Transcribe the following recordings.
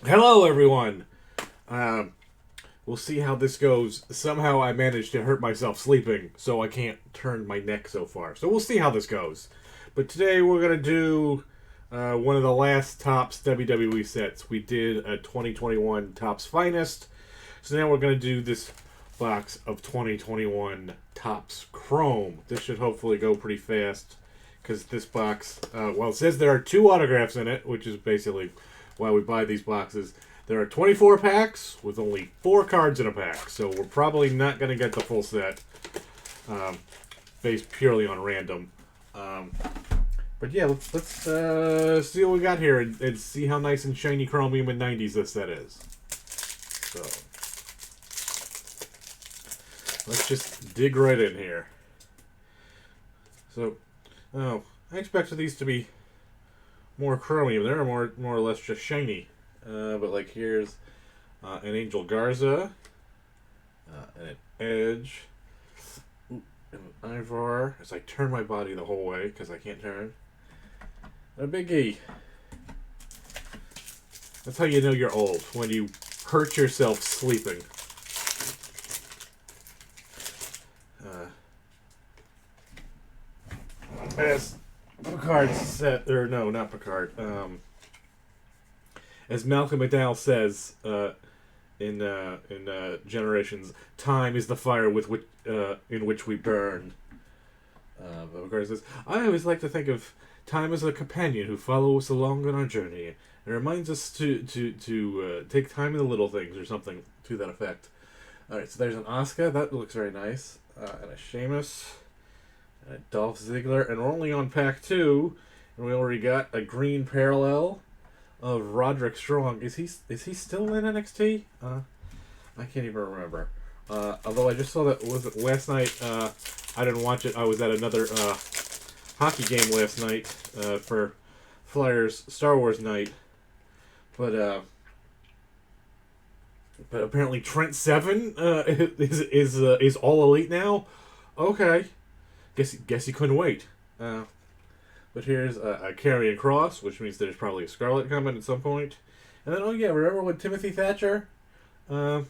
Hello, everyone. Um, we'll see how this goes. Somehow I managed to hurt myself sleeping, so I can't turn my neck so far. So we'll see how this goes. But today we're gonna do one of the last Topps WWE sets. We did a 2021 Topps Finest, so now we're gonna do this box of 2021 Topps Chrome. This should hopefully go pretty fast because this box, well, it says there are two autographs in it, which is basically why we buy these boxes. There are 24 packs with only 4 cards in a pack, so we're probably not going to get the full set um, based purely on random. Um, but yeah, let's see what we got here and see how nice and shiny chromium and 90s this set is. So let's just dig right in here. So, oh, I expected these to be more chromium. They're more or less just shiny. But like here's an Angel Garza, and an Edge, and an Ivar. As I turn my body the whole way because I can't turn. A Big E. That's how you know you're old, when you hurt yourself sleeping. As Picard said, or no, not Picard. As Malcolm McDowell says in Generations, time is the fire with which in which we burn. But Picard says, I always like to think of time as a companion who follows us along on our journey. It reminds us to take time in the little things, or something to that effect. All right, so there's an Asuka that looks very nice, and a Sheamus, and a Dolph Ziggler, and we're only on pack 2, and we already got a green parallel of Roderick Strong. Is he still in NXT? I can't even remember. Although I just saw that, was it last night? I didn't watch it. I was at another hockey game last night for Flyers Star Wars night. But apparently Trent Seven is all elite now. Okay, guess he couldn't wait. But here's a Karrion Cross, which means there's probably a Scarlet coming at some point. And then, oh yeah, remember when Timothy Thatcher uh,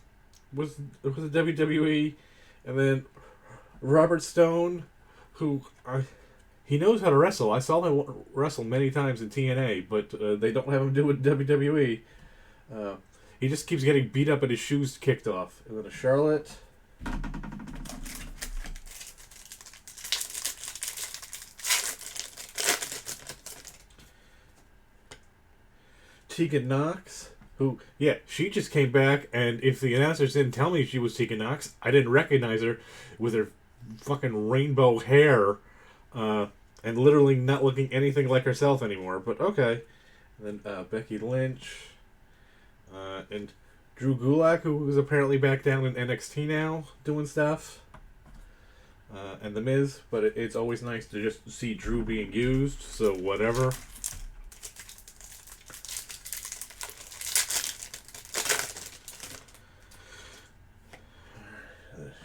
was a WWE, and then Robert Stone, who he knows how to wrestle. I saw him wrestle many times in TNA, but they don't have him do it in WWE. Uh, he just keeps getting beat up and his shoes kicked off. And then a Charlotte. Tegan Knox, who, yeah, she just came back, and if the announcers didn't tell me she was Tegan Knox, I didn't recognize her with her fucking rainbow hair, and literally not looking anything like herself anymore. But okay. And then Becky Lynch, and Drew Gulak, who is apparently back down in NXT now, doing stuff. And The Miz, but it's always nice to just see Drew being used, so whatever.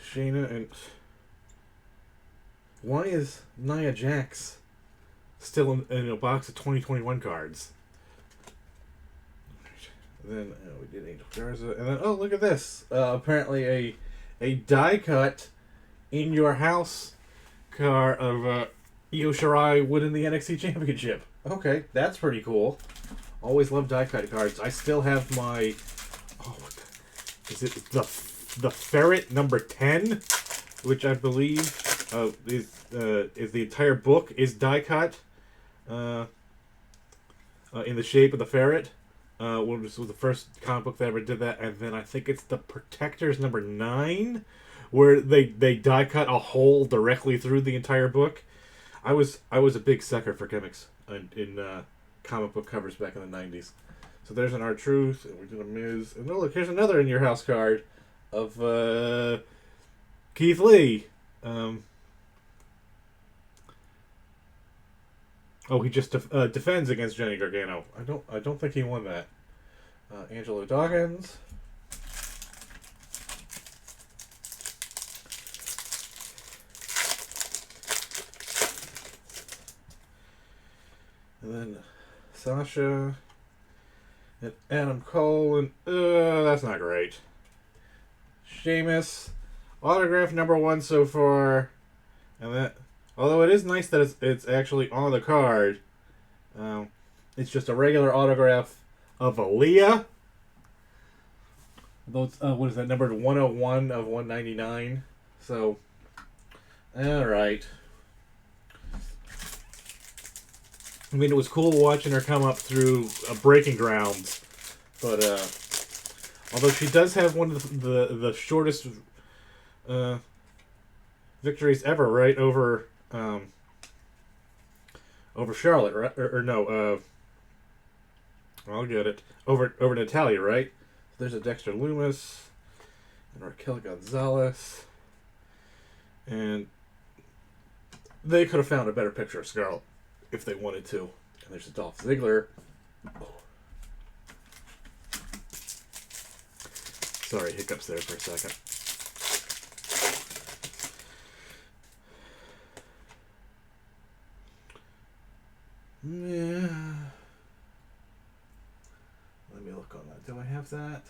Shayna, and why is Nia Jax still in a box of 2021 cards? Then we did Angel Garza, and then, oh, look at this! Apparently a die cut in your house car of Io Shirai winning the NXT Championship. Okay, that's pretty cool. Always love die cut cards. I still have my, oh, is it the Ferret number 10, which I believe is the entire book is die cut in the shape of the ferret. Which was the first comic book that ever did that, and then I think it's the Protectors number 9, where they die cut a hole directly through the entire book. I was a big sucker for gimmicks in comic book covers back in the 90s. So there's an R-Truth, and we did a Miz, and oh look, here's another in your house card of Keith Lee. Oh, he just defends against Johnny Gargano. I don't think he won that. Angelo Dawkins. And then Sasha. And Adam Cole, and that's not great. Sheamus, autograph number 1 so far, and that, although it is nice that it's actually on the card, it's just a regular autograph of Aaliyah. Those, what is that, numbered 101 of 199? So, alright. I mean, it was cool watching her come up through Breaking Grounds, but although she does have one of the shortest victories ever, right, over Charlotte, right? Or no, I'll get it, over Natalia, right? There's a Dexter Lumis and Raquel Gonzalez, and they could have found a better picture of Scarlett if they wanted to. And there's a Dolph Ziggler. Oh. Sorry, hiccups there for a second. Yeah. Let me look on that. Do I have that?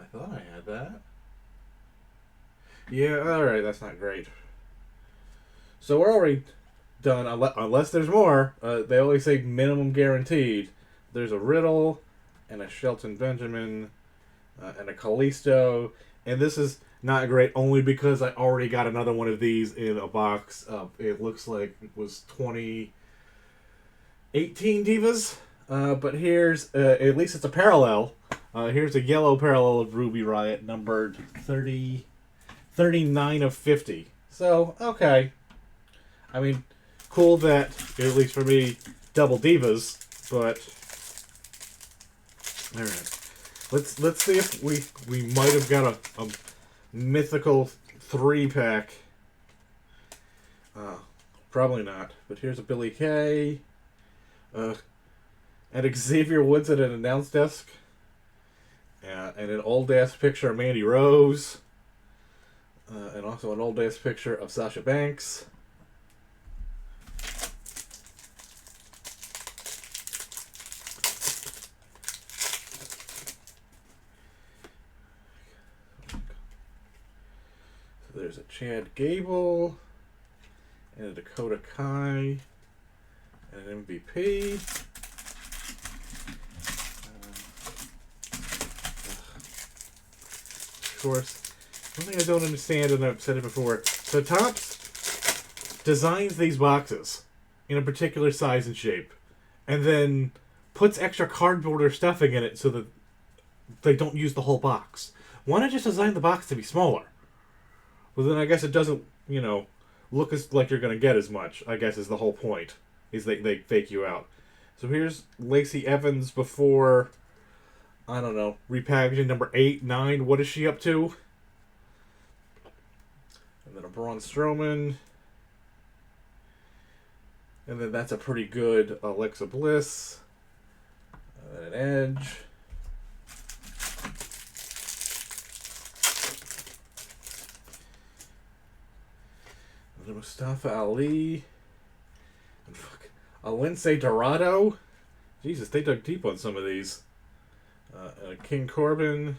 I thought I had that. Yeah, alright, that's not great. So we're already done, unless there's more. They always say minimum guaranteed. There's a Riddle, and a Shelton Benjamin, and a Kalisto. And this is not great only because I already got another one of these in a box. It looks like it was 2018 Divas. But here's, at least it's a parallel. Here's a yellow parallel of Ruby Riott, numbered 39 of 50. So, okay. I mean, cool that, at least for me, double Divas, but alright. Let's see if we might have got a mythical 3-pack. Probably not. But here's a Billy Kay. And Xavier Woods at an announce desk. And an old-ass picture of Mandy Rose. And also an old-ass picture of Sasha Banks. There's a Chad Gable, and a Dakota Kai, and an MVP. Of course, one thing I don't understand, and I've said it before, so Topps designs these boxes in a particular size and shape, and then puts extra cardboard or stuffing in it so that they don't use the whole box. Why not just design the box to be smaller? Well, then I guess it doesn't, look as like you're going to get as much, I guess is the whole point, is they fake you out. So here's Lacey Evans before, I don't know, repackaging number 8, 9, what is she up to? And then a Braun Strowman. And then that's a pretty good Alexa Bliss. And an Edge. Mustafa Ali, and a Lindsay Dorado. Jesus, they dug deep on some of these. King Corbin.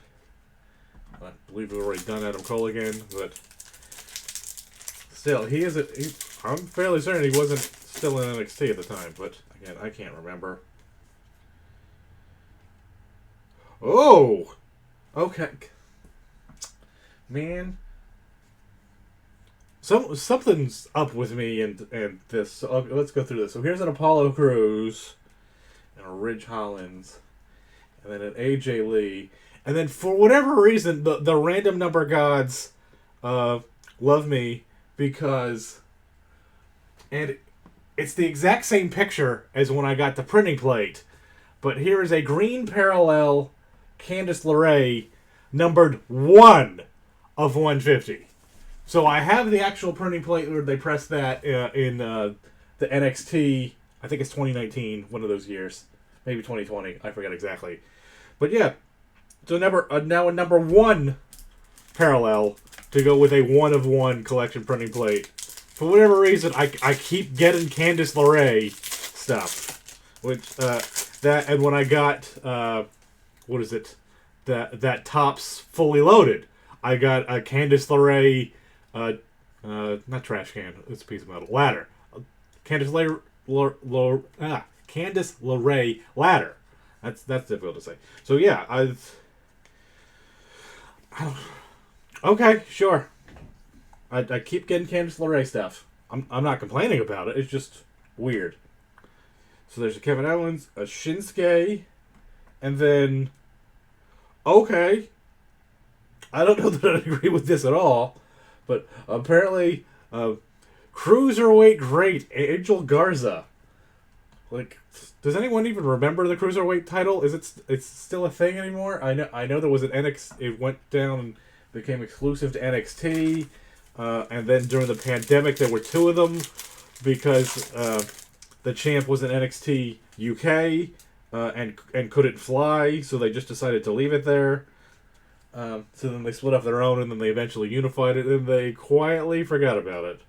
I believe we've already done Adam Cole again, but still, I'm fairly certain he wasn't still in NXT at the time, but again, I can't remember. Oh! Okay. Man. Something's up with me and this. So let's go through this. So here's an Apollo Crews, and a Ridge Hollins, and then an AJ Lee, and then for whatever reason the random number gods love me because, and it's the exact same picture as when I got the printing plate, but here is a green parallel Candice LaRea, numbered 1 of 150. So I have the actual printing plate where they pressed that in the NXT, I think it's 2019, one of those years. Maybe 2020, I forget exactly. But yeah, so now a number 1 parallel to go with a 1 of 1 collection printing plate. For whatever reason, I keep getting Candice LaRea stuff. which that and when I got what is it, that Topps Fully Loaded, I got a Candice LaRea, not trash can, it's a piece of metal, ladder, Candice Candice LaRea ladder. That's difficult to say. So yeah, I don't, okay, sure. I keep getting Candice LaRea stuff. I'm not complaining about it. It's just weird. So there's a Kevin Owens, a Shinsuke, and then okay. I don't know that I agree with this at all, but apparently, cruiserweight great Angel Garza. Like, does anyone even remember the cruiserweight title? It's still a thing anymore? I know there was an NXT. It went down and became exclusive to NXT, and then during the pandemic there were two of them because the champ was in NXT UK and couldn't fly, so they just decided to leave it there. So then they split off their own, and then they eventually unified it, and they quietly forgot about it.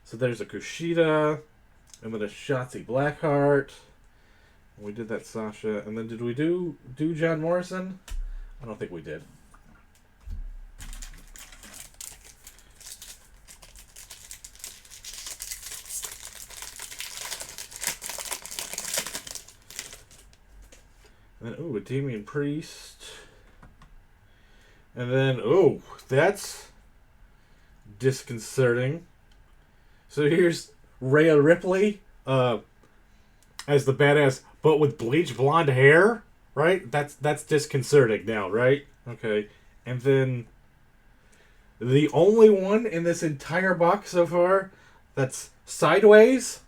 So there's a Kushida, and then a Shotzi Blackheart. We did that Sasha, and then did we do John Morrison? I don't think we did. And then, a Damian Priest. And then, that's disconcerting. So here's Rhea Ripley as the badass, but with bleach blonde hair, right? That's disconcerting now, right? Okay. And then the only one in this entire box so far that's sideways.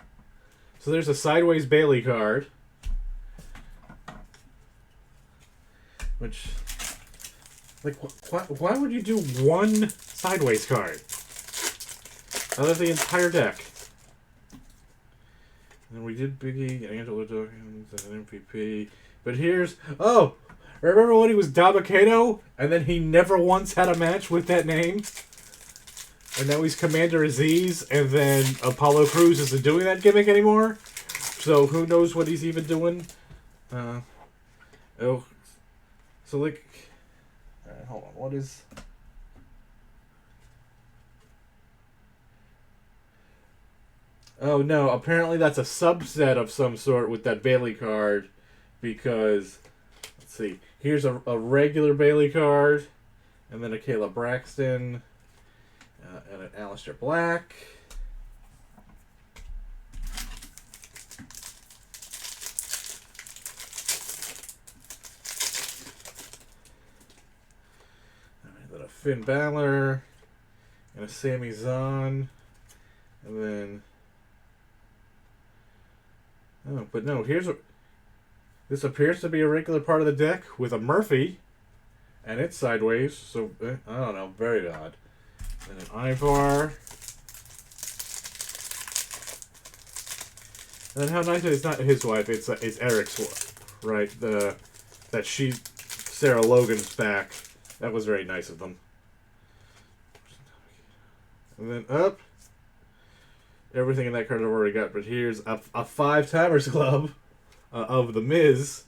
So there's a sideways Bayley card. Which, like, why would you do one sideways card out of the entire deck? And we did Biggie and Angelo Dawkins and MVP. But here's, remember when he was Dabba-Kato and then he never once had a match with that name? And now he's Commander Aziz, and then Apollo Crews isn't doing that gimmick anymore? So who knows what he's even doing? So, like, hold on, what is... Oh, no, apparently that's a subset of some sort with that Bayley card, because, let's see, here's a regular Bayley card, and then a Kayla Braxton, and an Aleister Black. Then a Finn Balor, and a Sami Zayn, and then... Oh, but no, this appears to be a regular part of the deck with a Murphy, and it's sideways, so, I don't know, very odd. And an Ivar. And then how nice it's not his wife, it's Eric's wife, right? Sarah Logan's back. That was very nice of them. And then up. Everything in that card I've already got, but here's a five-timers club of The Miz,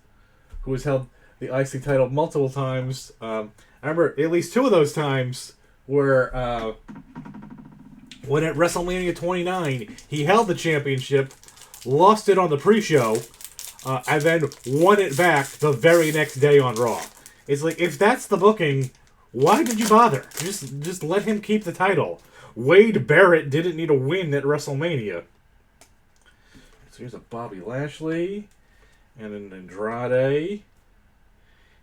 who has held the IC title multiple times. I remember at least two of those times were when at WrestleMania 29, he held the championship, lost it on the pre-show, and then won it back the very next day on Raw. It's like, if that's the booking, why did you bother? Just let him keep the title. Wade Barrett didn't need a win at WrestleMania. So here's a Bobby Lashley, and an Andrade,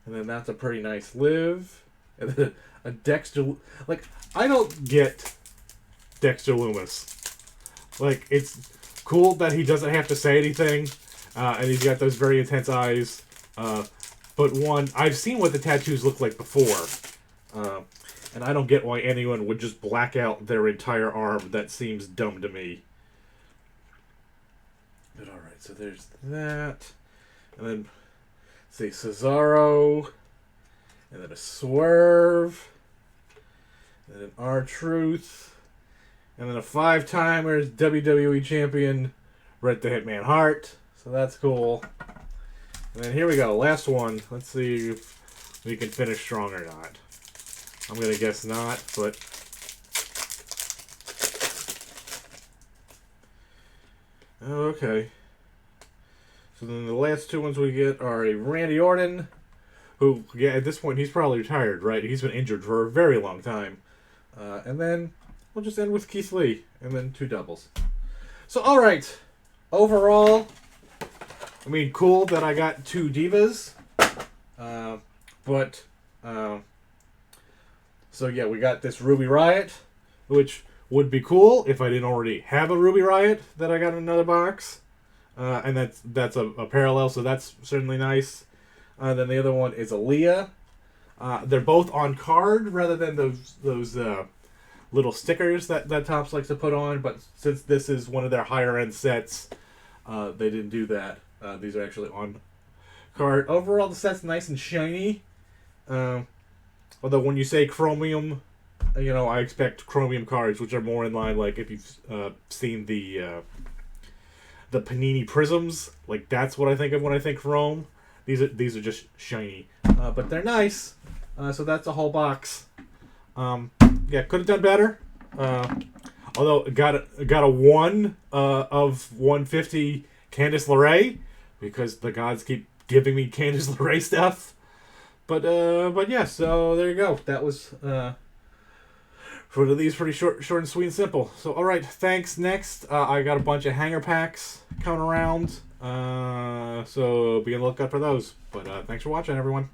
and then that's a pretty nice Liv, and then a Dexter. Like, I don't get Dexter Lumis. Like, it's cool that he doesn't have to say anything, and he's got those very intense eyes. But I've seen what the tattoos look like before. And I don't get why anyone would just black out their entire arm. That seems dumb to me. But alright, so there's that. And then, let's see, Cesaro. And then a Swerve. And then an R-Truth. And then a five-timers WWE champion, Bret the Hitman Hart. So that's cool. And then here we go, last one. Let's see if we can finish strong or not. I'm gonna guess not, but okay. So then the last two ones we get are a Randy Orton, who, yeah, at this point he's probably retired, right? He's been injured for a very long time. And then we'll just end with Keith Lee, and then 2 doubles. So, all right. Overall, I mean, cool that I got 2 divas. So yeah, we got this Ruby Riott, which would be cool if I didn't already have a Ruby Riott that I got in another box. And that's a parallel, so that's certainly nice. Then the other one is Aaliyah. They're both on card rather than those little stickers that Topps likes to put on. But since this is one of their higher end sets, they didn't do that. These are actually on card. Overall, the set's nice and shiny. Although when you say chromium, I expect chromium cards, which are more in line, like if you've seen the Panini Prisms, like that's what I think of when I think chrome. These are just shiny, but they're nice. So that's a whole box. Yeah, could have done better. Although got a 1 of 150 Candice LaRea, because the gods keep giving me Candice LaRea stuff. But yeah, so there you go. That was for these pretty short and sweet and simple. So all right, thanks. Next, I got a bunch of hanger packs coming around. So be on the lookout for those. But thanks for watching, everyone.